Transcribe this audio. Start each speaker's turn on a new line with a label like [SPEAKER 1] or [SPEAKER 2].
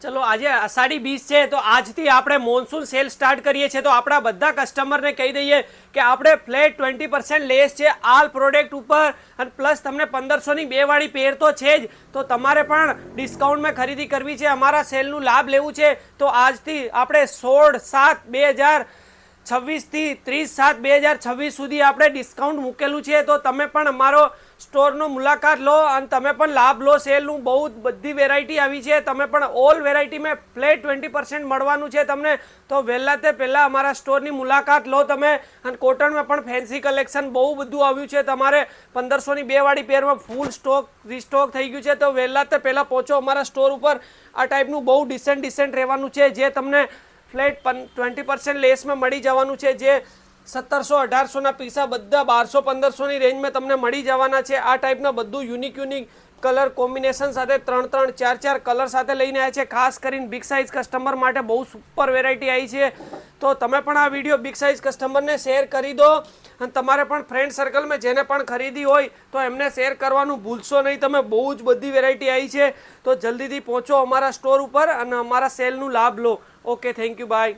[SPEAKER 1] ચલો આજે અષાઢી બીજ છે તો આજથી આપણે મોન્સૂન સેલ સ્ટાર્ટ કરીએ છીએ. તો આપણા બધા કસ્ટમરને કહી દઈએ કે આપણે ફ્લેટ 20% લેસ છે આલ પ્રોડક્ટ ઉપર, અને પ્લસ તમને 1500ની 2 વાળી પેર તો છે જ. તો તમારે પણ ડિસ્કાઉન્ટમાં ખરીદી કરવી છે, અમારા સેલનું લાભ લેવું છે, તો આજથી આપણે 16/7/2026 થી 30/7/2026 સુધી આપણે ડિસ્કાઉન્ટ મૂકેલું છે. તો તમે પણ અમારો સ્ટોરનો મુલાકાત લો અને તમે પણ લાભ લો સેલનું. બહુ બધી વેરાયટી આવી છે, તમે પણ ઓલ વેરાયટીમાં ફ્લેટ 20% મળવાનું છે તમને. તો વહેલા તે પહેલાં અમારા સ્ટોરની મુલાકાત લો તમે. અને કોટનમાં પણ ફેન્સી કલેક્શન બહુ બધું આવ્યું છે, તમારે 1500ની 2 વાળી પેરમાં ફૂલ સ્ટોક રીસ્ટોક થઈ ગયું છે. તો વહેલા તે પહેલાં પહોંચો અમારા સ્ટોર ઉપર. આ ટાઈપનું બહુ ડિસેન્ટ રહેવાનું છે, જે તમને ફ્લેટ 20% લેસમાં મળી જવાનું છે. જે 1700-1800ના પીસા બધા 1200-1500ની રેન્જમાં તમને મળી જવાના છે. આ ટાઈપના બધું યુનિક કલર કોમ્બિનેશન સાથે 3-3, 4-4 કલર સાથે લઈને આવ્યા છે. ખાસ કરીને બિગ સાઇઝ કસ્ટમર માટે બહુ સુપર વેરાયટી આવી છે. તો તમે પણ આ વિડીયો બિગ સાઇઝ કસ્ટમરને શેર કરી દો, અને તમારે પણ ફ્રેન્ડ સર્કલમાં જેને પણ ખરીદી હોય તો એમને શેર કરવાનું ભૂલશો નહીં તમે. બહુ જ બધી વેરાયટી આવી છે, તો જલ્દીથી પહોંચો અમારા સ્ટોર ઉપર અને અમારા સેલનું લાભ લો. Okay, thank you, by.